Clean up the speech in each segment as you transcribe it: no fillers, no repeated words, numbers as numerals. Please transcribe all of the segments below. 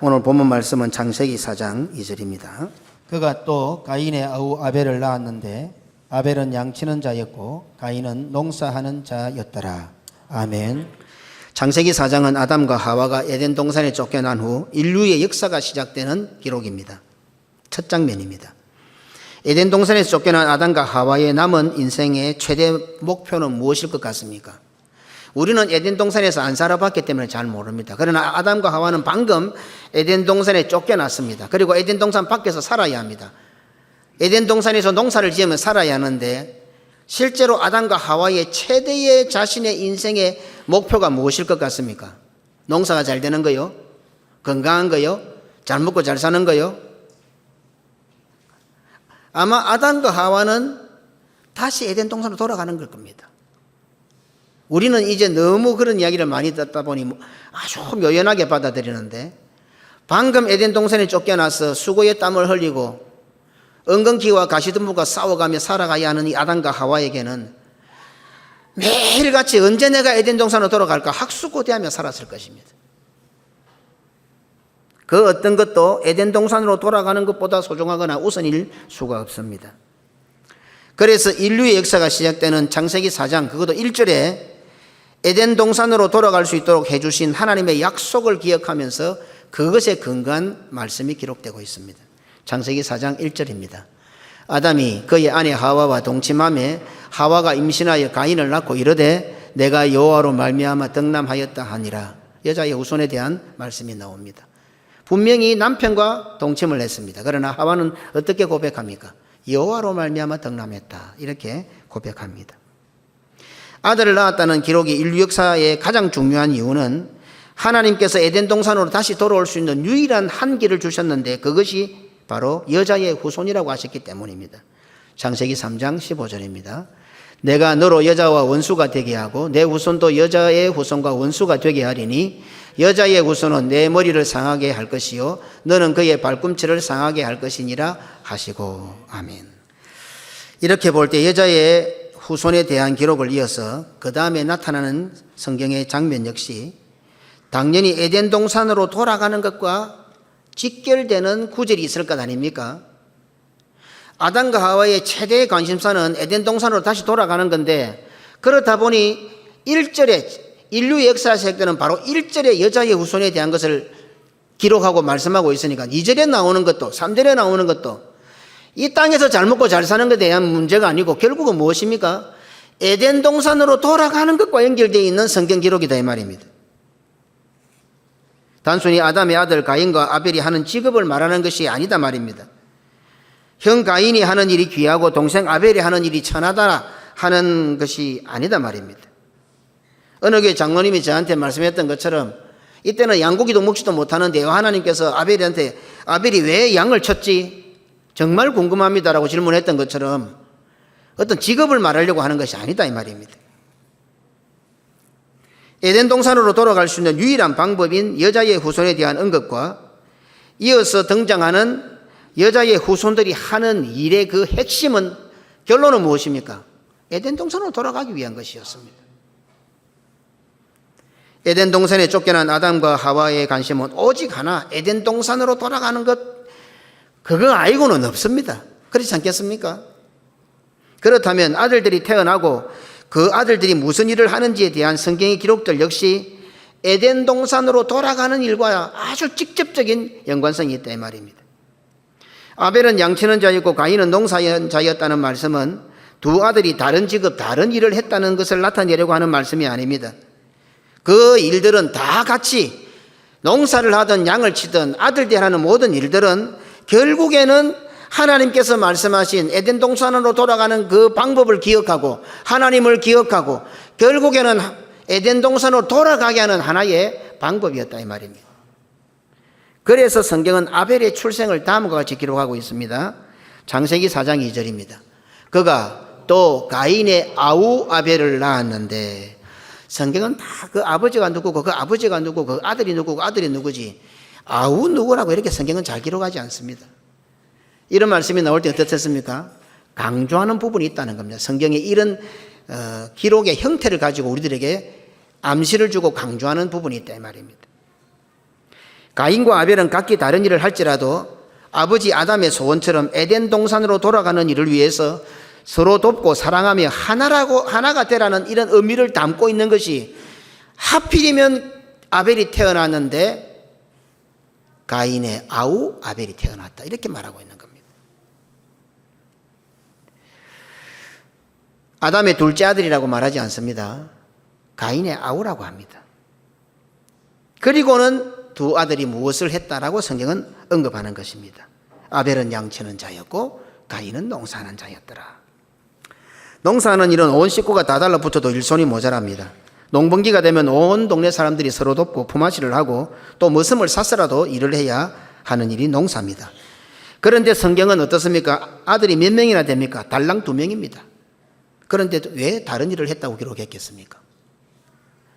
오늘 본문 말씀은 창세기 4장 2절입니다. 그가 또 가인의 아우 아벨을 낳았는데 아벨은 양치는 자였고 가인은 농사하는 자였더라. 아멘. 창세기 4장은 아담과 하와가 에덴 동산에 쫓겨난 후 인류의 역사가 시작되는 기록입니다. 첫 장면입니다. 에덴 동산에서 쫓겨난 아담과 하와의 남은 인생의 최대 목표는 무엇일 것 같습니까? 우리는 에덴 동산에서 안 살아봤기 때문에 잘 모릅니다. 그러나 아담과 하와는 방금 에덴 동산에 쫓겨났습니다. 그리고 에덴 동산 밖에서 살아야 합니다. 에덴 동산에서 농사를 지으면 살아야 하는데 실제로 아담과 하와의 최대의 자신의 인생의 목표가 무엇일 것 같습니까? 농사가 잘 되는 거요? 건강한 거요? 잘 먹고 잘 사는 거요? 아마 아담과 하와는 다시 에덴 동산으로 돌아가는 걸 겁니다. 우리는 이제 너무 그런 이야기를 많이 듣다 보니 아주 묘연하게 받아들이는데 방금 에덴 동산에 쫓겨나서 수고의 땀을 흘리고 엉겅퀴와 가시덤불과 싸워가며 살아가야 하는 이 아담과 하와에게는 매일같이 언제 내가 에덴 동산으로 돌아갈까 학수고대하며 살았을 것입니다. 그 어떤 것도 에덴 동산으로 돌아가는 것보다 소중하거나 우선일 수가 없습니다. 그래서 인류의 역사가 시작되는 창세기 4장 그것도 1절에 에덴 동산으로 돌아갈 수 있도록 해주신 하나님의 약속을 기억하면서 그것에 근거한 말씀이 기록되고 있습니다. 창세기 4장 1절입니다. 아담이 그의 아내 하와와 동침하며 하와가 임신하여 가인을 낳고 이르되 내가 여호와로 말미암아 덕남하였다 하니라. 여자의 후손에 대한 말씀이 나옵니다. 분명히 남편과 동침을 했습니다. 그러나 하와는 어떻게 고백합니까? 여호와로 말미암아 덕남했다 이렇게 고백합니다. 아들을 낳았다는 기록이 인류 역사의 가장 중요한 이유는 하나님께서 에덴 동산으로 다시 돌아올 수 있는 유일한 한 길을 주셨는데 그것이 바로 여자의 후손이라고 하셨기 때문입니다. 창세기 3장 15절입니다. 내가 너로 여자와 원수가 되게 하고 내 후손도 여자의 후손과 원수가 되게 하리니 여자의 후손은 내 머리를 상하게 할 것이요 너는 그의 발꿈치를 상하게 할 것이니라 하시고. 아멘. 이렇게 볼 때 여자의 후손에 대한 기록을 이어서 그 다음에 나타나는 성경의 장면 역시 당연히 에덴 동산으로 돌아가는 것과 직결되는 구절이 있을 것 아닙니까? 아담과 하와의 최대의 관심사는 에덴 동산으로 다시 돌아가는 건데 그렇다 보니 1절에 인류의 역사가 시작되는 바로 1절에 여자의 후손에 대한 것을 기록하고 말씀하고 있으니까 2절에 나오는 것도 3절에 나오는 것도 이 땅에서 잘 먹고 잘 사는 것에 대한 문제가 아니고 결국은 무엇입니까? 에덴 동산으로 돌아가는 것과 연결되어 있는 성경 기록이다 이 말입니다. 단순히 아담의 아들 가인과 아벨이 하는 직업을 말하는 것이 아니다 말입니다. 형 가인이 하는 일이 귀하고 동생 아벨이 하는 일이 천하다 하는 것이 아니다 말입니다. 어느 교회 장로님이 저한테 말씀했던 것처럼 이때는 양고기도 먹지도 못하는데 하나님께서 아벨한테 아벨이 왜 양을 쳤지? 정말 궁금합니다라고 질문했던 것처럼 어떤 직업을 말하려고 하는 것이 아니다 이 말입니다. 에덴 동산으로 돌아갈 수 있는 유일한 방법인 여자의 후손에 대한 언급과 이어서 등장하는 여자의 후손들이 하는 일의 그 핵심은 결론은 무엇입니까? 에덴 동산으로 돌아가기 위한 것이었습니다. 에덴 동산에 쫓겨난 아담과 하와의 관심은 오직 하나 에덴 동산으로 돌아가는 것 그거 아니고는 없습니다. 그렇지 않겠습니까? 그렇다면 아들들이 태어나고 그 아들들이 무슨 일을 하는지에 대한 성경의 기록들 역시 에덴 동산으로 돌아가는 일과 아주 직접적인 연관성이 있다 이 말입니다. 아벨은 양치는 자였고 가인은 농사하는 자였다는 말씀은 두 아들이 다른 직업, 다른 일을 했다는 것을 나타내려고 하는 말씀이 아닙니다. 그 일들은 다 같이 농사를 하든 양을 치든 아들들이 하는 모든 일들은 결국에는 하나님께서 말씀하신 에덴 동산으로 돌아가는 그 방법을 기억하고 하나님을 기억하고 결국에는 에덴 동산으로 돌아가게 하는 하나의 방법이었다 이 말입니다. 그래서 성경은 아벨의 출생을 다음과 같이 기록하고 있습니다. 창세기 4장 2절입니다. 그가 또 가인의 아우 아벨을 낳았는데 성경은 다 그 아버지가 누구고 그 아버지가 누구고 그 아들이 누구고 아들이 누구지 아우 누구라고 이렇게 성경은 잘 기록하지 않습니다. 이런 말씀이 나올 때 어떻습니까? 강조하는 부분이 있다는 겁니다. 성경에 이런 기록의 형태를 가지고 우리들에게 암시를 주고 강조하는 부분이 있다 이 말입니다. 가인과 아벨은 각기 다른 일을 할지라도 아버지 아담의 소원처럼 에덴 동산으로 돌아가는 일을 위해서 서로 돕고 사랑하며 하나가 되라는 이런 의미를 담고 있는 것이, 하필이면 아벨이 태어났는데 가인의 아우 아벨이 태어났다, 이렇게 말하고 있는 겁니다. 아담의 둘째 아들이라고 말하지 않습니다. 가인의 아우라고 합니다. 그리고는 두 아들이 무엇을 했다라고 성경은 언급하는 것입니다. 아벨은 양치는 자였고 가인은 농사하는 자였더라. 농사하는 일은 온 식구가 다 달라붙어도 일손이 모자랍니다. 농번기가 되면 온 동네 사람들이 서로 돕고 품앗이를 하고 또 머슴을 사서라도 일을 해야 하는 일이 농사입니다. 그런데 성경은 어떻습니까? 아들이 몇 명이나 됩니까? 달랑 2명입니다. 그런데 왜 다른 일을 했다고 기록했겠습니까?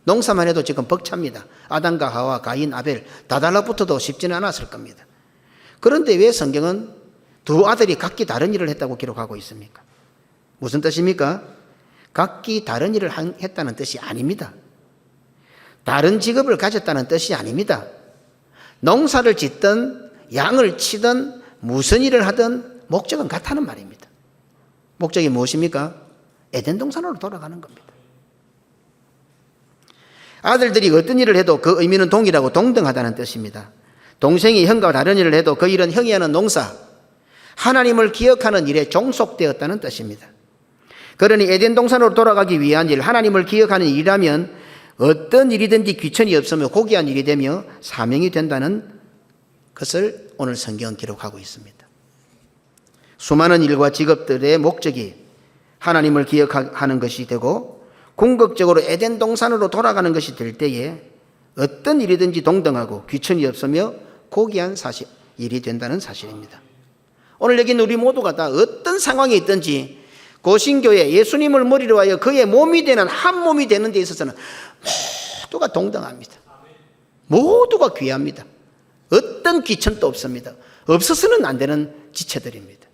농사만 해도 지금 벅찹니다. 아담과 하와, 가인, 아벨 다 달라붙어도 쉽지는 않았을 겁니다. 그런데 왜 성경은 두 아들이 각기 다른 일을 했다고 기록하고 있습니까? 무슨 뜻입니까? 각기 다른 일을 했다는 뜻이 아닙니다. 다른 직업을 가졌다는 뜻이 아닙니다. 농사를 짓든 양을 치든 무슨 일을 하든 목적은 같다는 말입니다. 목적이 무엇입니까? 에덴 동산으로 돌아가는 겁니다. 아들들이 어떤 일을 해도 그 의미는 동일하고 동등하다는 뜻입니다. 동생이 형과 다른 일을 해도 그 일은 형이 하는 농사, 하나님을 기억하는 일에 종속되었다는 뜻입니다. 그러니 에덴 동산으로 돌아가기 위한 일, 하나님을 기억하는 일이라면 어떤 일이든지 귀천이 없으며 고귀한 일이 되며 사명이 된다는 것을 오늘 성경은 기록하고 있습니다. 수많은 일과 직업들의 목적이 하나님을 기억하는 것이 되고 궁극적으로 에덴 동산으로 돌아가는 것이 될 때에 어떤 일이든지 동등하고 귀천이 없으며 고귀한 일이 된다는 사실입니다. 오늘 여기 우리 모두가 다 어떤 상황에 있든지 고신교회 예수님을 머리로 하여 그의 몸이 되는 한 몸이 되는 데 있어서는 모두가 동등합니다. 모두가 귀합니다. 어떤 귀천도 없습니다. 없어서는 안 되는 지체들입니다.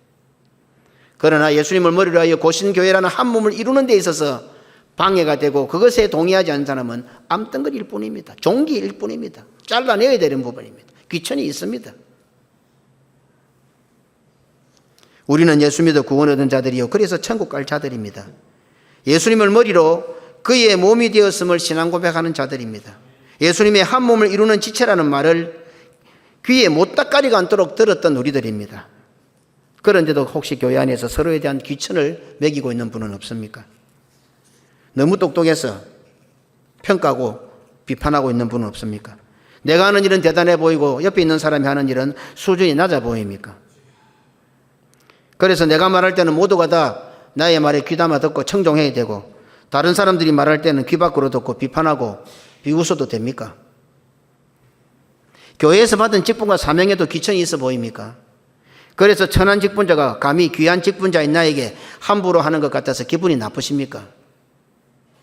그러나 예수님을 머리로 하여 고신교회라는 한 몸을 이루는 데 있어서 방해가 되고 그것에 동의하지 않는 사람은 암덩어리일 뿐입니다. 종기일 뿐입니다. 잘라내야 되는 부분입니다. 귀천이 있습니다. 우리는 예수 믿어 구원 얻은 자들이요 그래서 천국 갈 자들입니다. 예수님을 머리로 그의 몸이 되었음을 신앙 고백하는 자들입니다. 예수님의 한 몸을 이루는 지체라는 말을 귀에 못다까리가 않도록 들었던 우리들입니다. 그런데도 혹시 교회 안에서 서로에 대한 귀천을 매기고 있는 분은 없습니까? 너무 똑똑해서 평가하고 비판하고 있는 분은 없습니까? 내가 하는 일은 대단해 보이고 옆에 있는 사람이 하는 일은 수준이 낮아 보입니까? 그래서 내가 말할 때는 모두가 다 나의 말에 귀담아 듣고 청종해야 되고 다른 사람들이 말할 때는 귀 밖으로 듣고 비판하고 비웃어도 됩니까? 교회에서 받은 직분과 사명에도 귀천이 있어 보입니까? 그래서 천한 직분자가 감히 귀한 직분자인 나에게 함부로 하는 것 같아서 기분이 나쁘십니까?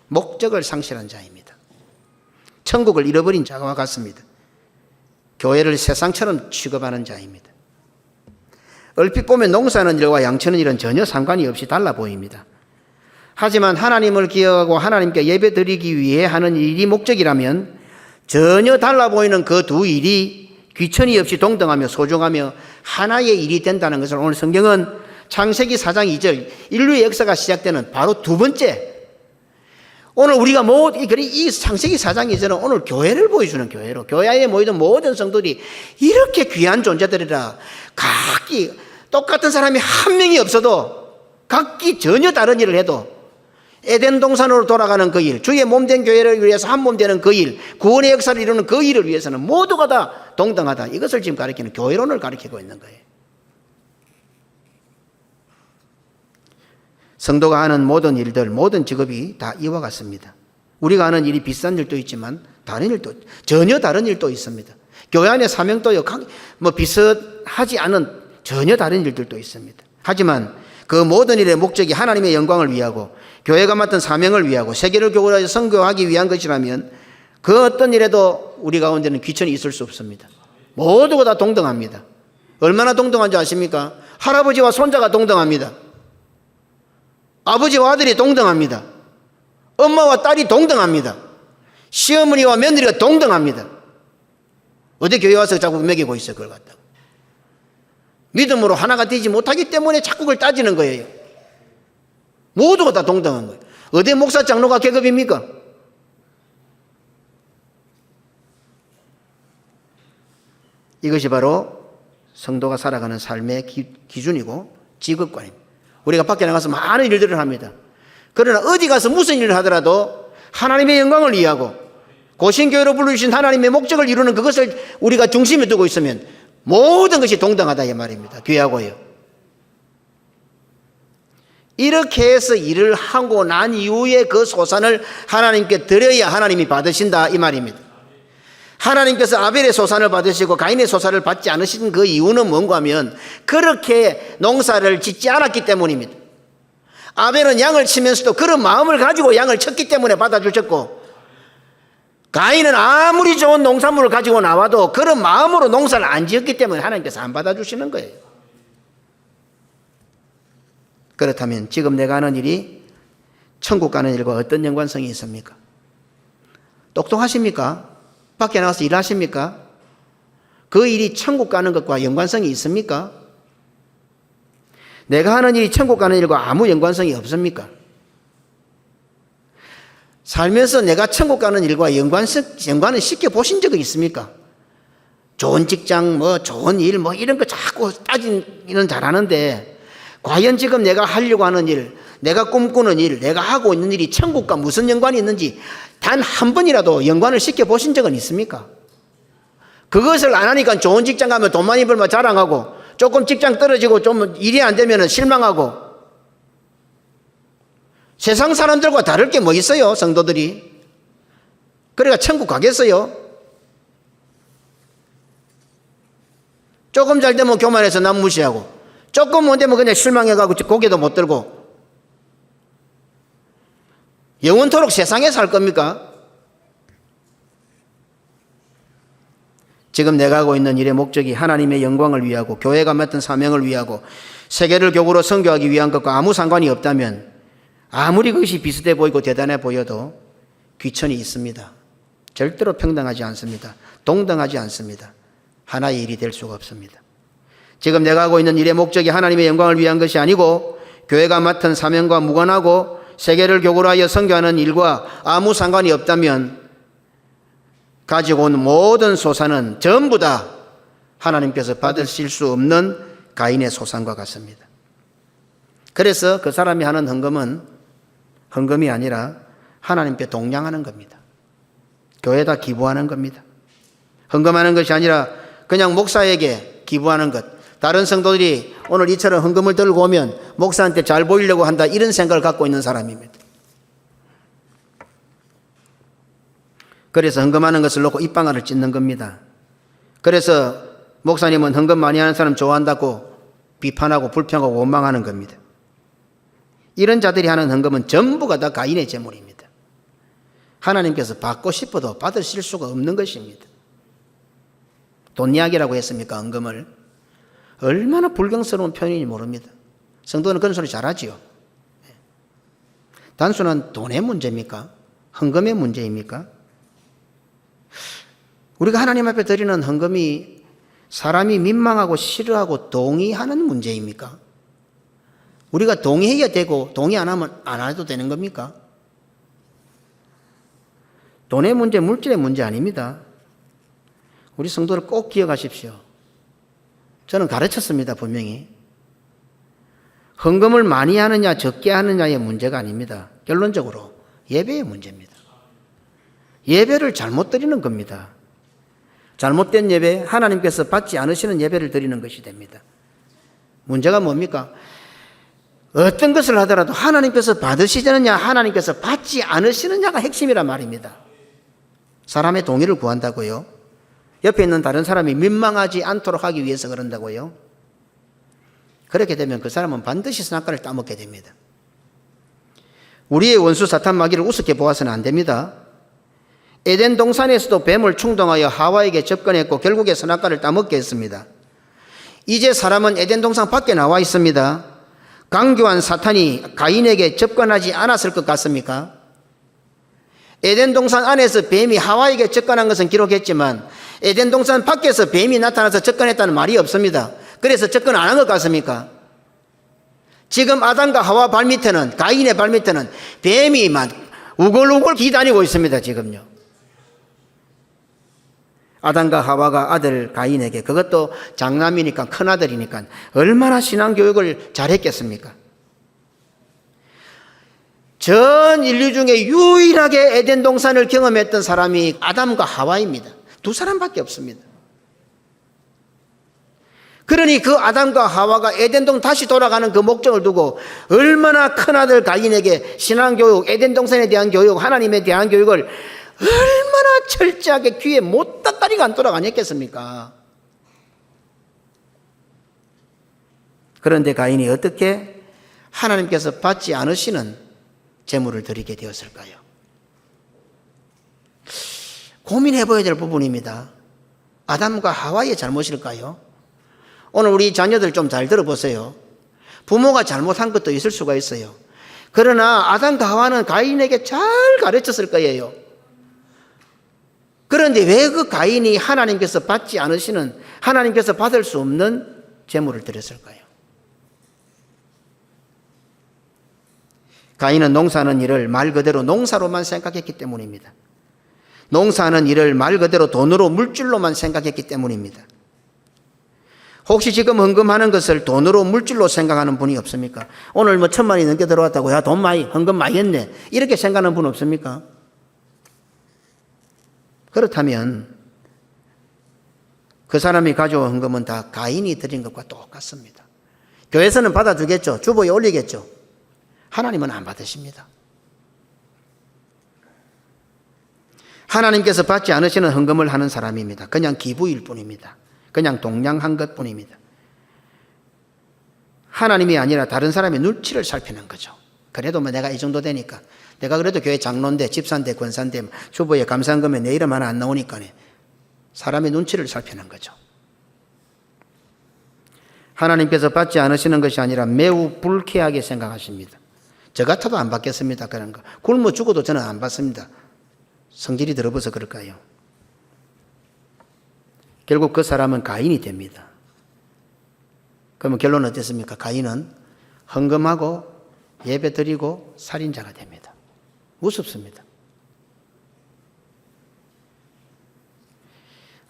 목적을 상실한 자입니다. 천국을 잃어버린 자와 같습니다. 교회를 세상처럼 취급하는 자입니다. 얼핏 보면 농사하는 일과 양치는 일은 전혀 상관이 없이 달라 보입니다. 하지만 하나님을 기억하고 하나님께 예배 드리기 위해 하는 일이 목적이라면 전혀 달라 보이는 그 두 일이 귀천이 없이 동등하며 소중하며 하나의 일이 된다는 것을 오늘 성경은 창세기 4장 2절 인류의 역사가 시작되는 바로 두 번째, 오늘 우리가 이 창세기 4장 2절은 오늘 교회를 보여주는 교회로, 교회에 모이던 모든 성도들이 이렇게 귀한 존재들이라, 각기 똑같은 사람이 한 명이 없어도 각기 전혀 다른 일을 해도 에덴 동산으로 돌아가는 그 일, 주의 몸된 교회를 위해서 한 몸 되는 그 일, 구원의 역사를 이루는 그 일을 위해서는 모두가 다 동등하다. 이것을 지금 가리키는 교회론을 가리키고 있는 거예요. 성도가 하는 모든 일들, 모든 직업이 다 이와 같습니다. 우리가 하는 일이 비싼 일도 있지만 다른 일도, 전혀 다른 일도 있습니다. 교회 안에 사명도요, 비슷하지 않은 전혀 다른 일들도 있습니다. 하지만 그 모든 일의 목적이 하나님의 영광을 위하고 교회가 맡은 사명을 위하고 세계를 교회하여 선교하기 위한 것이라면 그 어떤 일에도 우리 가운데는 귀천이 있을 수 없습니다. 모두가 다 동등합니다. 얼마나 동등한지 아십니까? 할아버지와 손자가 동등합니다. 아버지와 아들이 동등합니다. 엄마와 딸이 동등합니다. 시어머니와 며느리가 동등합니다. 어디 교회 와서 자꾸 먹이고 있어요, 그걸 갖다가. 믿음으로 하나가 되지 못하기 때문에 자꾸 그걸 따지는 거예요. 모두가 다 동등한 거예요. 어디 목사 장로가 계급입니까? 이것이 바로 성도가 살아가는 삶의 기준이고 직업관입니다. 우리가 밖에 나가서 많은 일들을 합니다. 그러나 어디 가서 무슨 일을 하더라도 하나님의 영광을 위하고 고신교회로 불러주신 하나님의 목적을 이루는 그것을 우리가 중심에 두고 있으면 모든 것이 동등하다 이 말입니다. 귀하고요. 이렇게 해서 일을 하고 난 이후에 그 소산을 하나님께 드려야 하나님이 받으신다 이 말입니다. 하나님께서 아벨의 소산을 받으시고 가인의 소산을 받지 않으신 그 이유는 뭔가 하면 그렇게 농사를 짓지 않았기 때문입니다. 아벨은 양을 치면서도 그런 마음을 가지고 양을 쳤기 때문에 받아주셨고, 가인은 아무리 좋은 농산물을 가지고 나와도 그런 마음으로 농사를 안 지었기 때문에 하나님께서 안 받아주시는 거예요. 그렇다면 지금 내가 하는 일이 천국 가는 일과 어떤 연관성이 있습니까? 똑똑하십니까? 밖에 나가서 일하십니까? 그 일이 천국 가는 것과 연관성이 있습니까? 내가 하는 일이 천국 가는 일과 아무 연관성이 없습니까? 살면서 내가 천국 가는 일과 연관을 쉽게 보신 적이 있습니까? 좋은 직장, 좋은 일, 이런 거 자꾸 따지는 잘하는데, 과연 지금 내가 하려고 하는 일, 내가 꿈꾸는 일, 내가 하고 있는 일이 천국과 무슨 연관이 있는지 단 한 번이라도 연관을 쉽게 보신 적은 있습니까? 그것을 안 하니까 좋은 직장 가면 돈 많이 벌면 자랑하고, 조금 직장 떨어지고 좀 일이 안 되면 실망하고, 세상 사람들과 다를 게 뭐 있어요, 성도들이? 그러니까 천국 가겠어요? 조금 잘 되면 교만해서 남 무시하고, 조금 못 되면 그냥 실망해가고 고개도 못 들고, 영원토록 세상에 살 겁니까? 지금 내가 하고 있는 일의 목적이 하나님의 영광을 위하고 교회가 맡은 사명을 위하고 세계를 교구로 선교하기 위한 것과 아무 상관이 없다면 아무리 그것이 비슷해 보이고 대단해 보여도 귀천이 있습니다. 절대로 평등하지 않습니다. 동등하지 않습니다. 하나의 일이 될 수가 없습니다. 지금 내가 하고 있는 일의 목적이 하나님의 영광을 위한 것이 아니고 교회가 맡은 사명과 무관하고 세계를 교구로 하여 선교하는 일과 아무 상관이 없다면 가지고 온 모든 소산은 전부 다 하나님께서 받으실 수 없는 가인의 소산과 같습니다. 그래서 그 사람이 하는 헌금이 아니라 하나님께 동량하는 겁니다. 교회에다 기부하는 겁니다. 헌금하는 것이 아니라 그냥 목사에게 기부하는 것. 다른 성도들이 오늘 이처럼 헌금을 들고 오면 목사한테 잘 보이려고 한다, 이런 생각을 갖고 있는 사람입니다. 그래서 헌금하는 것을 놓고 입방아를 찢는 겁니다. 그래서 목사님은 헌금 많이 하는 사람 좋아한다고 비판하고 불평하고 원망하는 겁니다. 이런 자들이 하는 헌금은 전부가 다 가인의 재물입니다. 하나님께서 받고 싶어도 받으실 수가 없는 것입니다. 돈 이야기라고 했습니까? 헌금을. 얼마나 불경스러운 표현인지 모릅니다. 성도는 그런 소리 잘하지요. 단순한 돈의 문제입니까? 헌금의 문제입니까? 우리가 하나님 앞에 드리는 헌금이 사람이 민망하고 싫어하고 동의하는 문제입니까? 우리가 동의해야 되고 동의 안 하면 안 해도 되는 겁니까? 돈의 문제, 물질의 문제 아닙니다. 우리 성도를 꼭 기억하십시오. 저는 가르쳤습니다, 분명히. 헌금을 많이 하느냐 적게 하느냐의 문제가 아닙니다. 결론적으로 예배의 문제입니다. 예배를 잘못 드리는 겁니다. 잘못된 예배, 하나님께서 받지 않으시는 예배를 드리는 것이 됩니다. 문제가 뭡니까? 어떤 것을 하더라도 하나님께서 받으시느냐 하나님께서 받지 않으시느냐가 핵심이란 말입니다. 사람의 동의를 구한다고요? 옆에 있는 다른 사람이 민망하지 않도록 하기 위해서 그런다고요? 그렇게 되면 그 사람은 반드시 선악과를 따먹게 됩니다. 우리의 원수 사탄 마귀를 우습게 보아서는 안 됩니다. 에덴 동산에서도 뱀을 충동하여 하와에게 접근했고 결국에 선악과를 따먹게 했습니다. 이제 사람은 에덴 동산 밖에 나와 있습니다. 강교한 사탄이 가인에게 접근하지 않았을 것 같습니까? 에덴 동산 안에서 뱀이 하와에게 접근한 것은 기록했지만 에덴 동산 밖에서 뱀이 나타나서 접근했다는 말이 없습니다. 그래서 접근 안 한 것 같습니까? 지금 아담과 하와 발밑에는, 가인의 발밑에는 뱀이 막 우글우글 기다리고 있습니다. 지금요. 아담과 하와가 아들 가인에게, 그것도 장남이니까 큰아들이니까 얼마나 신앙교육을 잘했겠습니까? 전 인류 중에 유일하게 에덴 동산을 경험했던 사람이 아담과 하와입니다. 두 사람밖에 없습니다. 그러니 그 아담과 하와가 에덴동 다시 돌아가는 그 목적을 두고 얼마나 큰아들 가인에게 신앙교육, 에덴 동산에 대한 교육, 하나님에 대한 교육을 얼마나 철저하게 귀에 못다다리가 안 돌아가겠습니까? 그런데 가인이 어떻게 하나님께서 받지 않으시는 제물을 드리게 되었을까요? 고민해 봐야 될 부분입니다. 아담과 하와의 잘못일까요? 오늘 우리 자녀들 좀 잘 들어보세요. 부모가 잘못한 것도 있을 수가 있어요. 그러나 아담과 하와는 가인에게 잘 가르쳤을 거예요. 그런데 왜 그 가인이 하나님께서 받지 않으시는, 하나님께서 받을 수 없는 제물을 드렸을까요? 가인은 농사하는 일을 말 그대로 농사로만 생각했기 때문입니다. 농사하는 일을 말 그대로 돈으로, 물질로만 생각했기 때문입니다. 혹시 지금 헌금하는 것을 돈으로, 물질로 생각하는 분이 없습니까? 오늘 뭐 1,000만이 넘게 들어왔다고, 야, 돈 많이, 헌금 많이 했네, 이렇게 생각하는 분 없습니까? 그렇다면 그 사람이 가져온 헌금은 다 가인이 드린 것과 똑같습니다. 교회에서는 받아주겠죠. 주보에 올리겠죠. 하나님은 안 받으십니다. 하나님께서 받지 않으시는 헌금을 하는 사람입니다. 그냥 기부일 뿐입니다. 그냥 동냥한 것 뿐입니다. 하나님이 아니라 다른 사람의 눈치를 살피는 거죠. 그래도 뭐 내가 이 정도 되니까, 내가 그래도 교회 장로인데, 집사인데, 권사인데, 주보에 감사헌금에 내 이름 하나 안 나오니까 사람의 눈치를 살피는 거죠. 하나님께서 받지 않으시는 것이 아니라 매우 불쾌하게 생각하십니다. 저 같아도 안 받겠습니다. 그런 거. 굶어 죽어도 저는 안 받습니다. 성질이 들어버서 그럴까요? 결국 그 사람은 가인이 됩니다. 그러면 결론은 어땠습니까? 가인은 헌금하고 예배 드리고 살인자가 됩니다. 우습습니다.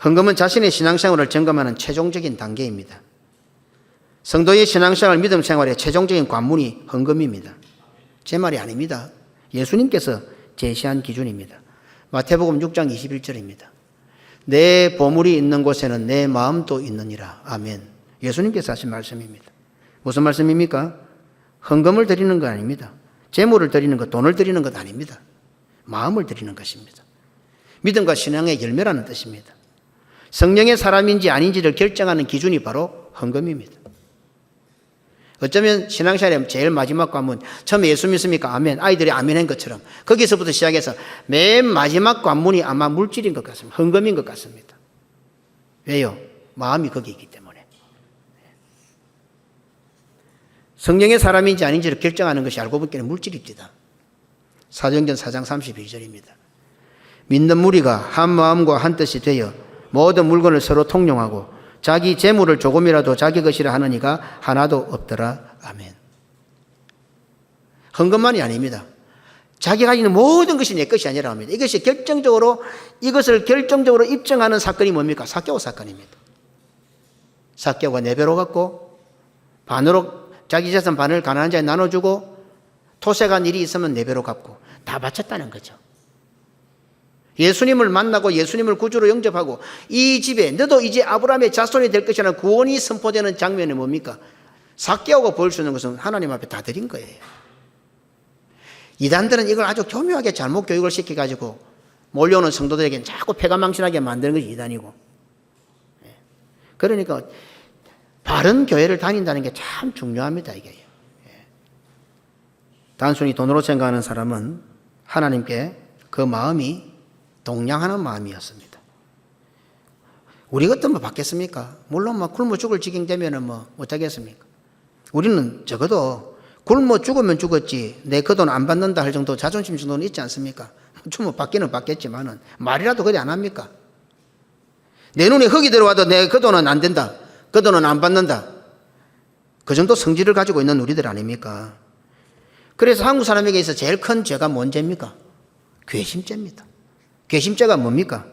헌금은 자신의 신앙생활을 점검하는 최종적인 단계입니다. 성도의 신앙생활, 믿음 생활의 최종적인 관문이 헌금입니다. 제 말이 아닙니다. 예수님께서 제시한 기준입니다. 마태복음 6장 21절입니다. 내 보물이 있는 곳에는 내 마음도 있느니라. 아멘. 예수님께서 하신 말씀입니다. 무슨 말씀입니까? 헌금을 드리는 거 아닙니다. 재물을 드리는 것, 돈을 드리는 것 아닙니다. 마음을 드리는 것입니다. 믿음과 신앙의 열매라는 뜻입니다. 성령의 사람인지 아닌지를 결정하는 기준이 바로 헌금입니다. 어쩌면 신앙생활의 제일 마지막 관문, 처음에 예수 믿습니까? 아멘. 아이들이 아멘한 것처럼 거기서부터 시작해서 맨 마지막 관문이 아마 물질인 것 같습니다. 헌금인 것 같습니다. 왜요? 마음이 거기 있기 때문에. 성령의 사람인지 아닌지를 결정하는 것이 알고 보기에는 물질입니다. 사도행전 4장 32절입니다. 믿는 무리가 한 마음과 한 뜻이 되어 모든 물건을 서로 통용하고 자기 재물을 조금이라도 자기 것이라 하는 이가 하나도 없더라. 아멘. 헌금만이 아닙니다. 자기가 있는 모든 것이 내 것이 아니라 합니다. 이것을 결정적으로 입증하는 사건이 뭡니까? 삭개오 사건입니다. 삭개오가 4배로 갖고 반으로 자기 재산 반을 가난한 자에 나눠주고 토색한 일이 있으면 4배로 갚고 다 바쳤다는 거죠. 예수님을 만나고 예수님을 구주로 영접하고 이 집에 너도 이제 아브라함의 자손이 될 것이라는 구원이 선포되는 장면이 뭡니까? 삭개오가 보일 수 있는 것은 하나님 앞에 다 드린 거예요. 이단들은 이걸 아주 교묘하게 잘못 교육을 시켜가지고 몰려오는 성도들에게 자꾸 패가망신하게 만드는 것이 이단이고, 그러니까 바른 교회를 다닌다는 게 참 중요합니다. 이게 단순히 돈으로 생각하는 사람은 하나님께 그 마음이 동냥하는 마음이었습니다. 우리 같으면 뭐 받겠습니까? 물론 뭐 굶어 죽을 지경 되면은 뭐 못하겠습니까? 우리는 적어도 굶어 죽으면 죽었지 내 그 돈 안 받는다 할 정도 자존심 정도는 있지 않습니까? 주면 받기는 받겠지만은 말이라도 그리 안 합니까? 내 눈에 흙이 들어와도 내 그 돈은 안 된다. 그 돈은 안 받는다. 그 정도 성질을 가지고 있는 우리들 아닙니까? 그래서 한국 사람에게 있어 제일 큰 죄가 뭔 죄입니까? 괘씸죄입니다. 괘씸죄가 뭡니까?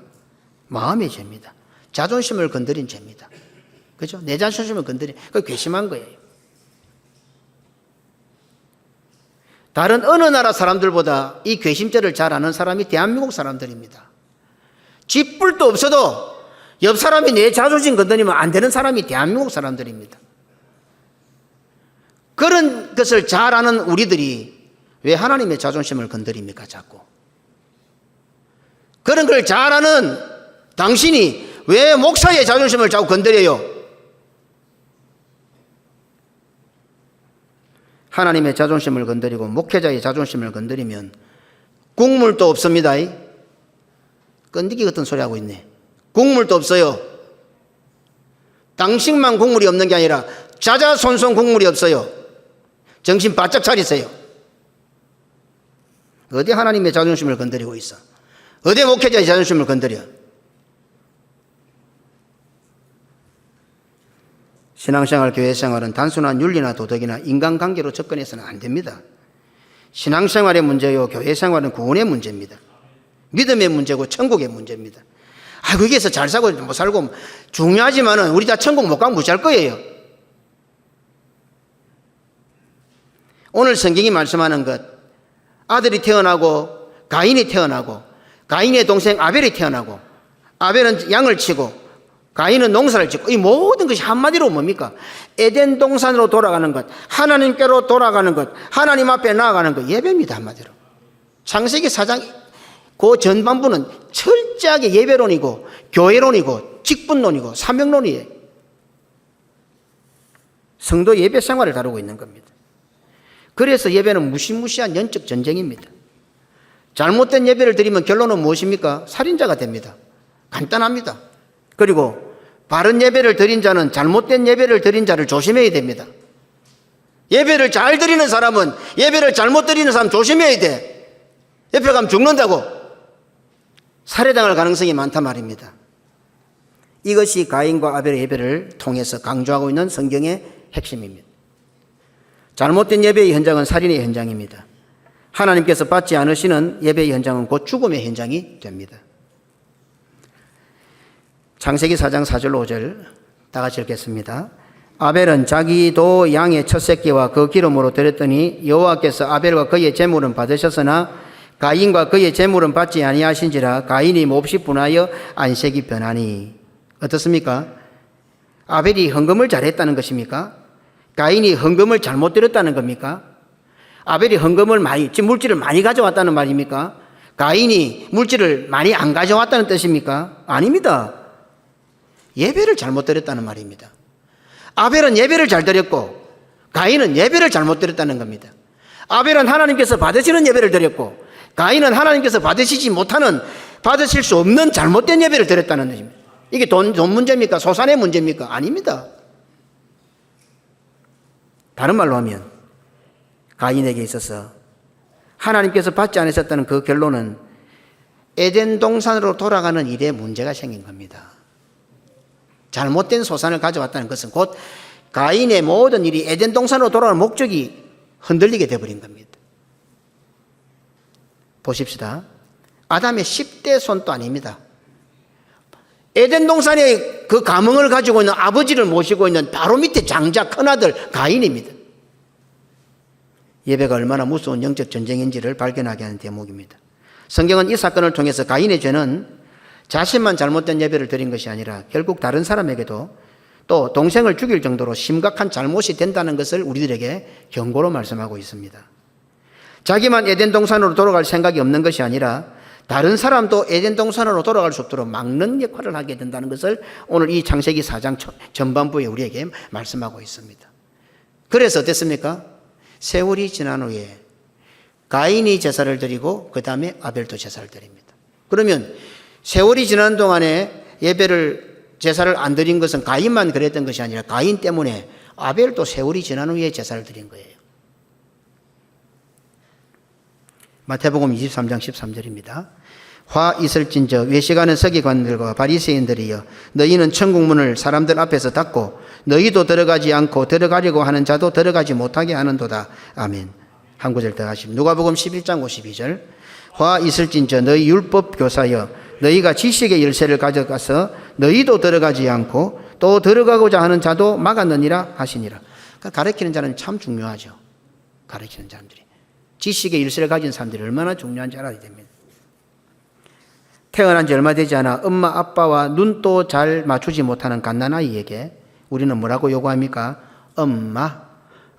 마음의 죄입니다. 자존심을 건드린 죄입니다. 그죠? 내 자존심을 건드린, 그 괘씸한 거예요. 다른 어느 나라 사람들보다 이 괘씸죄를 잘 아는 사람이 대한민국 사람들입니다. 쥐뿔도 없어도 옆 사람이 내 자존심 건드리면 안 되는 사람이 대한민국 사람들입니다. 그런 것을 잘 아는 우리들이 왜 하나님의 자존심을 건드립니까, 자꾸? 그런 걸 잘 아는 당신이 왜 목사의 자존심을 자꾸 건드려요? 하나님의 자존심을 건드리고 목회자의 자존심을 건드리면 국물도 없습니다. 건디기 같은 소리 하고 있네. 국물도 없어요. 당신만 국물이 없는 게 아니라 자자손손 국물이 없어요. 정신 바짝 차리세요. 어디 하나님의 자존심을 건드리고 있어? 어디 목회자의 자존심을 건드려? 신앙생활, 교회생활은 단순한 윤리나 도덕이나 인간관계로 접근해서는 안 됩니다. 신앙생활의 문제요, 교회생활은 구원의 문제입니다. 믿음의 문제고 천국의 문제입니다. 거기에서 잘 살고 못 살고 중요하지만은 우리 다 천국 못 가면 못 살 거예요. 오늘 성경이 말씀하는 것, 아들이 태어나고 가인이 태어나고 가인의 동생 아벨이 태어나고 아벨은 양을 치고 가인은 농사를 짓고 이 모든 것이 한마디로 뭡니까? 에덴 동산으로 돌아가는 것, 하나님께로 돌아가는 것, 하나님 앞에 나아가는 것, 예배입니다. 한마디로. 창세기 4장 그 전반부는 철저하게 예배론이고 교회론이고 직분론이고 사명론이에요. 성도 예배 생활을 다루고 있는 겁니다. 그래서 예배는 무시무시한 영적 전쟁입니다. 잘못된 예배를 드리면 결론은 무엇입니까? 살인자가 됩니다. 간단합니다. 그리고 바른 예배를 드린 자는 잘못된 예배를 드린 자를 조심해야 됩니다. 예배를 잘 드리는 사람은 예배를 잘못 드리는 사람 조심해야 돼. 옆에 가면 죽는다고. 살해당할 가능성이 많단 말입니다. 이것이 가인과 아벨의 예배를 통해서 강조하고 있는 성경의 핵심입니다. 잘못된 예배의 현장은 살인의 현장입니다. 하나님께서 받지 않으시는 예배의 현장은 곧 죽음의 현장이 됩니다. 창세기 4장 4절 5절 다 같이 읽겠습니다. 아벨은 자기도 양의 첫 새끼와 그 기름으로 드렸더니 여호와께서 아벨과 그의 제물은 받으셨으나 가인과 그의 제물은 받지 아니하신지라 가인이 몹시 분하여 안색이 변하니. 어떻습니까? 아벨이 헌금을 잘했다는 것입니까? 가인이 헌금을 잘못 드렸다는 겁니까? 아벨이 헌금을 물질을 많이 가져왔다는 말입니까? 가인이 물질을 많이 안 가져왔다는 뜻입니까? 아닙니다. 예배를 잘못 드렸다는 말입니다. 아벨은 예배를 잘 드렸고 가인은 예배를 잘못 드렸다는 겁니다. 아벨은 하나님께서 받으시는 예배를 드렸고 가인은 하나님께서 받으시지 못하는, 받으실 수 없는 잘못된 예배를 드렸다는 것입니다. 이게 돈 문제입니까? 소산의 문제입니까? 아닙니다. 다른 말로 하면 가인에게 있어서 하나님께서 받지 않으셨다는 그 결론은 에덴 동산으로 돌아가는 일에 문제가 생긴 겁니다. 잘못된 소산을 가져왔다는 것은 곧 가인의 모든 일이 에덴 동산으로 돌아가는 목적이 흔들리게 되어버린 겁니다. 보십시다. 아담의 10대 손도 아닙니다. 에덴 동산의 그 감흥을 가지고 있는 아버지를 모시고 있는 바로 밑에 장자 큰아들 가인입니다. 예배가 얼마나 무서운 영적 전쟁인지를 발견하게 하는 대목입니다. 성경은 이 사건을 통해서 가인의 죄는 자신만 잘못된 예배를 드린 것이 아니라 결국 다른 사람에게도 또 동생을 죽일 정도로 심각한 잘못이 된다는 것을 우리들에게 경고로 말씀하고 있습니다. 자기만 에덴 동산으로 돌아갈 생각이 없는 것이 아니라 다른 사람도 에덴 동산으로 돌아갈 수 없도록 막는 역할을 하게 된다는 것을 오늘 이 창세기 4장 전반부에 우리에게 말씀하고 있습니다. 그래서 어땠습니까? 세월이 지난 후에 가인이 제사를 드리고 그 다음에 아벨도 제사를 드립니다. 그러면 세월이 지난 동안에 제사를 안 드린 것은 가인만 그랬던 것이 아니라 가인 때문에 아벨도 세월이 지난 후에 제사를 드린 거예요. 마태복음 23장 13절입니다. 화 있을진저 외식하는 서기관들과 바리새인들이여 너희는 천국문을 사람들 앞에서 닫고 너희도 들어가지 않고 들어가려고 하는 자도 들어가지 못하게 하는도다. 아멘. 한 구절 더 하십니다. 누가복음 11장 52절 화 있을진저 너희 율법 교사여 너희가 지식의 열쇠를 가져가서 너희도 들어가지 않고 또 들어가고자 하는 자도 막았느니라 하시니라. 그러니까 가르치는 자는 참 중요하죠. 가르치는 사람들이 지식의 열쇠를 가진 사람들이 얼마나 중요한지 알아야 됩니다. 태어난 지 얼마 되지 않아 엄마 아빠와 눈도 잘 맞추지 못하는 갓난아이에게 우리는 뭐라고 요구합니까? 엄마,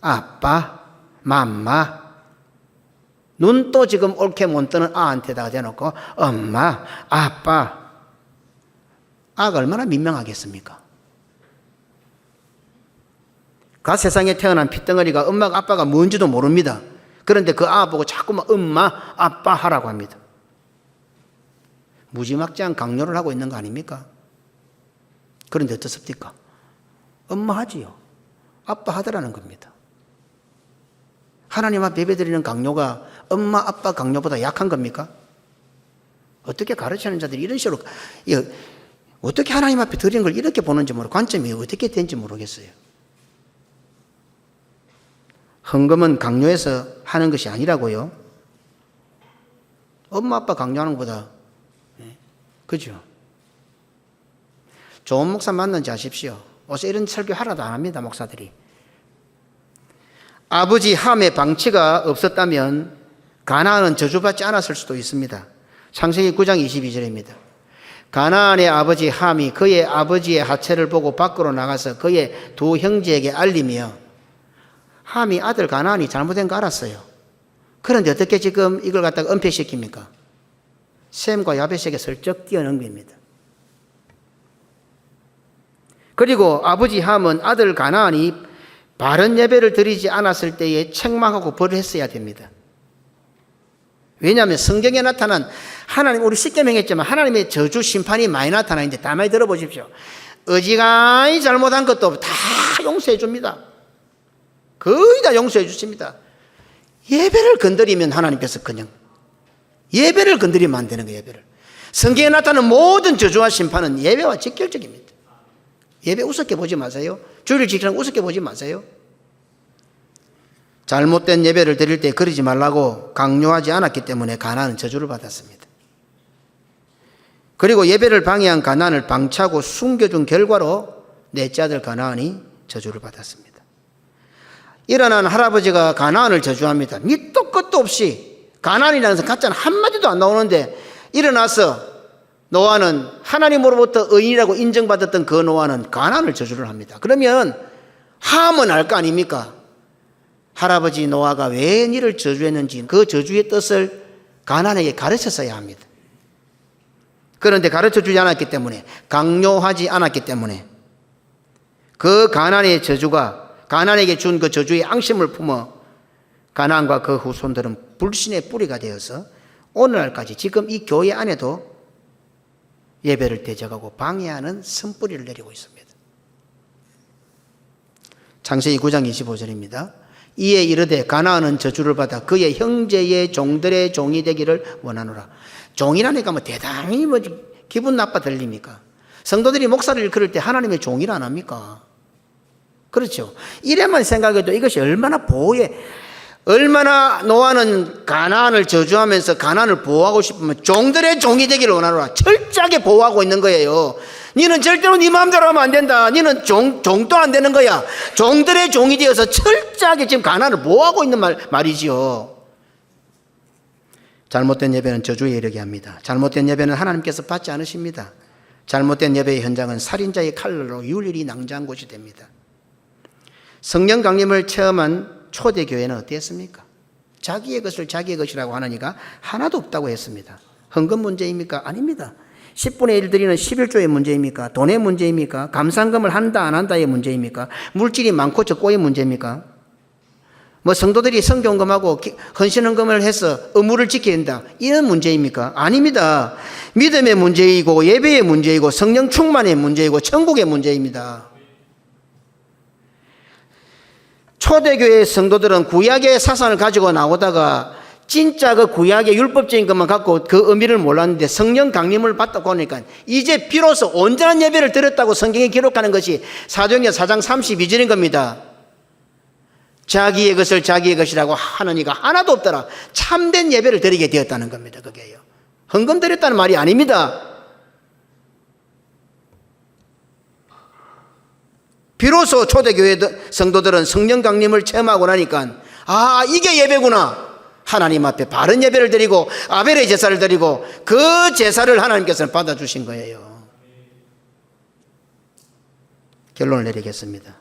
아빠, 맘마. 눈도 지금 옳게 못 뜨는 아한테다가 대놓고 엄마, 아빠. 아가 얼마나 민망하겠습니까? 그 세상에 태어난 핏덩어리가 엄마가 아빠가 뭔지도 모릅니다. 그런데 그 아 보고 자꾸만 엄마, 아빠 하라고 합니다. 무지막지한 강요를 하고 있는 거 아닙니까? 그런데 어떻습니까? 엄마 하지요. 아빠 하더라는 겁니다. 하나님 앞에 예배드리는 강요가 엄마, 아빠 강요보다 약한 겁니까? 어떻게 가르치는 자들이 이런 식으로 어떻게 하나님 앞에 드리는 걸 이렇게 보는지 모르고 관점이 어떻게 된지 모르겠어요. 헌금은 강요해서 하는 것이 아니라고요. 엄마, 아빠 강요하는 것보다 그죠? 좋은 목사 만난지 아십시오. 어서 이런 설교 하나도 안 합니다, 목사들이. 아버지 함의 방치가 없었다면 가나안은 저주받지 않았을 수도 있습니다. 창세기 9장 22절입니다. 가나안의 아버지 함이 그의 아버지의 하체를 보고 밖으로 나가서 그의 두 형제에게 알리며 함이 아들 가나안이 잘못된 거 알았어요. 그런데 어떻게 지금 이걸 갖다가 은폐시킵니까? 셈과 야벳에게 슬쩍 뛰어넘깁니다. 그리고 아버지 함은 아들 가나안이 바른 예배를 드리지 않았을 때에 책망하고 벌을 했어야 됩니다. 왜냐하면 성경에 나타난 하나님, 우리 쉽게 명했지만 하나님의 저주 심판이 많이 나타나 있는데 다 많이 들어보십시오. 어지간히 잘못한 것도 다 용서해 줍니다. 거의 다 용서해 주십니다. 예배를 건드리면 하나님께서 그냥 예배를 건드리면 안 되는 거예요. 예배를. 성경에 나타나는 모든 저주와 심판은 예배와 직결적입니다. 예배 우습게 보지 마세요. 주일을 지키는 우습게 보지 마세요. 잘못된 예배를 드릴 때 그러지 말라고 강요하지 않았기 때문에 가나안은 저주를 받았습니다. 그리고 예배를 방해한 가나안을 방치하고 숨겨준 결과로 넷째 아들 가나안이 저주를 받았습니다. 일어난 할아버지가 가나안을 저주합니다. 밑도 끝도 없이 가나안이라는 가짜는 한마디도 안 나오는데 일어나서 노아는 하나님으로부터 의인이라고 인정받았던 그 노아는 가나안을 저주를 합니다. 그러면 함은 알 거 아닙니까? 할아버지 노아가 왜 이를 저주했는지 그 저주의 뜻을 가나안에게 가르쳤어야 합니다. 그런데 가르쳐주지 않았기 때문에, 강요하지 않았기 때문에 그 가나안의 저주가, 가나안에게 준 그 저주의 앙심을 품어 가나안과 그 후손들은 불신의 뿌리가 되어서 오늘날까지 지금 이 교회 안에도 예배를 대적하고 방해하는 선뿌리를 내리고 있습니다. 창세기 9장 25절입니다. 이에 이르되 가나안은 저주를 받아 그의 형제의 종들의 종이 되기를 원하노라. 종이라니까 뭐 대단히 뭐 기분 나빠 들립니까? 성도들이 목사를 일컬을 때 하나님의 종이라 안 합니까? 그렇죠. 이래만 생각해도 이것이 얼마나 얼마나 노아는 가나안을 저주하면서 가나안을 보호하고 싶으면 종들의 종이 되기를 원하노라. 철저하게 보호하고 있는 거예요. 너는 절대로 네 마음대로 하면 안 된다. 너는 종도 안 되는 거야. 종들의 종이 되어서 철저하게 지금 가나안을 보호하고 있는 말이지요. 잘못된 예배는 저주에 이르게 합니다. 잘못된 예배는 하나님께서 받지 않으십니다. 잘못된 예배의 현장은 살인자의 칼날로 율일이 낭자한 곳이 됩니다. 성령 강림을 체험한 초대교회는 어땠습니까? 자기의 것을 자기의 것이라고 하는 이가 하나도 없다고 했습니다. 헌금 문제입니까? 아닙니다. 10분의 1 드리는 11조의 문제입니까? 돈의 문제입니까? 감상금을 한다 안 한다의 문제입니까? 물질이 많고 적고의 문제입니까? 뭐 성도들이 성경금하고 헌신헌금을 해서 의무를 지켜야 된다 이런 문제입니까? 아닙니다. 믿음의 문제이고 예배의 문제이고 성령 충만의 문제이고 천국의 문제입니다. 초대교회의 성도들은 구약의 사상을 가지고 나오다가 진짜 그 구약의 율법적인 것만 갖고 그 의미를 몰랐는데 성령 강림을 받다 보니까 이제 비로소 온전한 예배를 드렸다고 성경에 기록하는 것이 사도행전 4장 32절인 겁니다. 자기의 것을 자기의 것이라고 하는 이가 하나도 없더라. 참된 예배를 드리게 되었다는 겁니다. 그게요. 헌금 드렸다는 말이 아닙니다. 비로소 초대교회 성도들은 성령 강림을 체험하고 나니까 아, 이게 예배구나. 하나님 앞에 바른 예배를 드리고 아벨의 제사를 드리고 그 제사를 하나님께서는 받아주신 거예요. 결론을 내리겠습니다.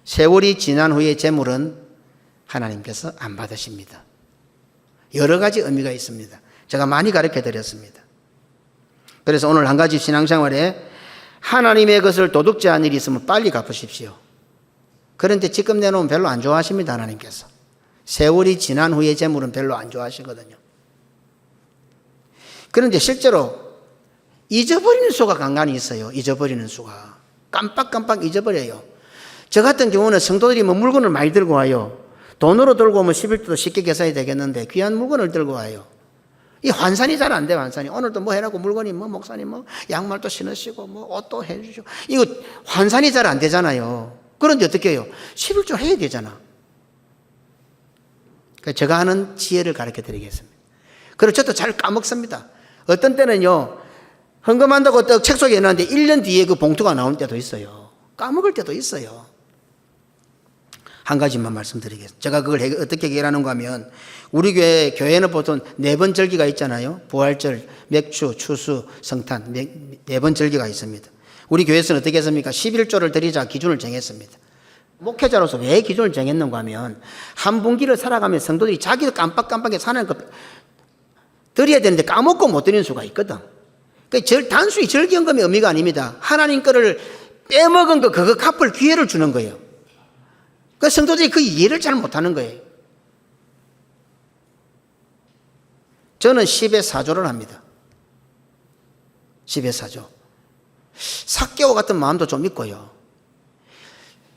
세월이 지난 후의 제물은 하나님께서 안 받으십니다. 여러 가지 의미가 있습니다. 제가 많이 가르쳐 드렸습니다. 그래서 오늘 한 가지 신앙생활에 하나님의 것을 도둑질한 일이 있으면 빨리 갚으십시오. 그런데 지금 내놓으면 별로 안 좋아하십니다. 하나님께서. 세월이 지난 후의 재물은 별로 안 좋아하시거든요. 그런데 실제로 잊어버리는 수가 간간히 있어요. 잊어버리는 수가. 깜빡깜빡 잊어버려요. 저 같은 경우는 성도들이 뭐 물건을 많이 들고 와요. 돈으로 들고 오면 11조도 쉽게 계산이 되겠는데 귀한 물건을 들고 와요. 이 환산이 잘 안 돼, 환산이. 오늘도 뭐 해라고 물건이 뭐, 목사님 뭐, 양말도 신으시고, 뭐, 옷도 해주시고. 이거 환산이 잘 안 되잖아요. 그런데 어떻게 해요? 11조 해야 되잖아. 제가 하는 지혜를 가르쳐 드리겠습니다. 그리고 저도 잘 까먹습니다. 어떤 때는요, 헌금한다고 딱 책 속에 해놨는데 1년 뒤에 그 봉투가 나올 때도 있어요. 까먹을 때도 있어요. 한 가지만 말씀드리겠습니다. 제가 그걸 어떻게 해결하는가 하면, 우리 교회는 보통 4번 절기가 있잖아요. 부활절, 맥주, 추수, 성탄, 4번 절기가 있습니다. 우리 교회에서는 어떻게 했습니까? 11조를 드리자 기준을 정했습니다. 목회자로서 왜 기준을 정했는가 하면, 한 분기를 살아가면 성도들이 자기도 깜빡깜빡해 사는 거 드려야 되는데 까먹고 못 드리는 수가 있거든. 그러니까 단순히 절기헌금의 의미가 아닙니다. 하나님 거를 빼먹은 거 그거 갚을 기회를 주는 거예요. 그 성도들이 그 이해를 잘 못하는 거예요. 저는 10의 4조를 합니다. 10의 4조. 삭개오 같은 마음도 좀 있고요.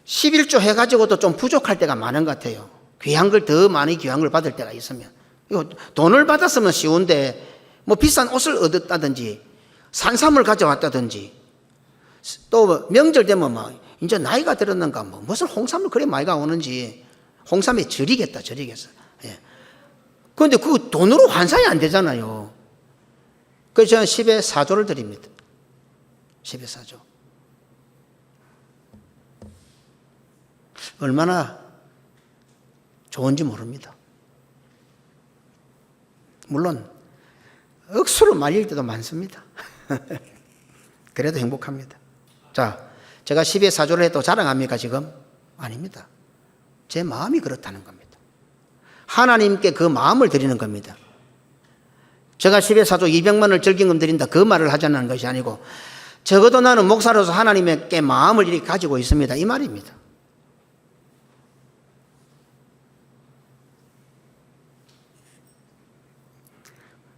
11조 해가지고도 좀 부족할 때가 많은 것 같아요. 귀한 걸 더 많이 귀한 걸 받을 때가 있으면. 이거 돈을 받았으면 쉬운데 뭐 비싼 옷을 얻었다든지 산삼을 가져왔다든지 또 명절 되면 막 이제 나이가 들었는가 뭐 무슨 홍삼을 그래 많이 가오는지 홍삼에 절이겠다 절이겠어. 예. 그런데 그 돈으로 환산이 안 되잖아요. 그래서 저는 10의 4조를 드립니다. 10의 4조. 얼마나 좋은지 모릅니다. 물론 억수로 말릴 때도 많습니다. 그래도 행복합니다. 자, 제가 10의 4조를 해도 자랑합니까 지금? 아닙니다. 제 마음이 그렇다는 겁니다. 하나님께 그 마음을 드리는 겁니다. 제가 10의 4조 200만을 절기금 드린다 그 말을 하자는 것이 아니고 적어도 나는 목사로서 하나님께 마음을 이렇게 가지고 있습니다 이 말입니다.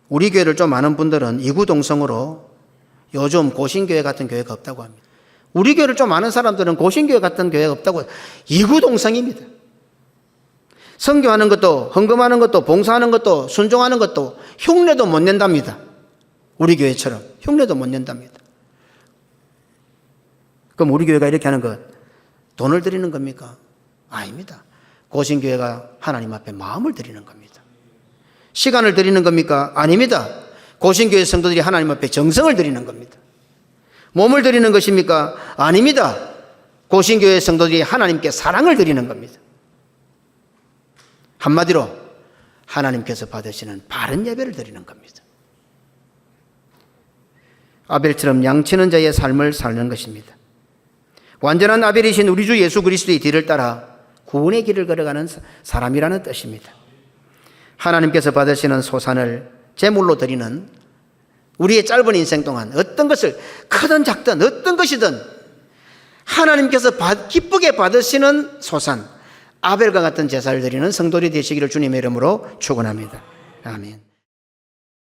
우리 교회를 좀 아는 분들은 이구동성으로 요즘 고신교회 같은 교회가 없다고 합니다. 우리 교회를 좀 아는 사람들은 고신교회 같은 교회가 없다고 이구동성입니다. 선교하는 것도 헌금하는 것도 봉사하는 것도 순종하는 것도 흉내도 못 낸답니다. 우리 교회처럼 흉내도 못 낸답니다. 그럼 우리 교회가 이렇게 하는 것 돈을 드리는 겁니까? 아닙니다. 고신교회가 하나님 앞에 마음을 드리는 겁니다. 시간을 드리는 겁니까? 아닙니다. 고신교회 성도들이 하나님 앞에 정성을 드리는 겁니다. 몸을 드리는 것입니까? 아닙니다. 고신교회 성도들이 하나님께 사랑을 드리는 겁니다. 한마디로 하나님께서 받으시는 바른 예배를 드리는 겁니다. 아벨처럼 양치는 자의 삶을 사는 것입니다. 완전한 아벨이신 우리 주 예수 그리스도의 뒤를 따라 구원의 길을 걸어가는 사람이라는 뜻입니다. 하나님께서 받으시는 소산을 제물로 드리는 우리의 짧은 인생 동안 어떤 것을 크든 작든 어떤 것이든 하나님께서 기쁘게 받으시는 소산, 아벨과 같은 제사를 드리는 성도들이 되시기를 주님의 이름으로 축원합니다. 아멘.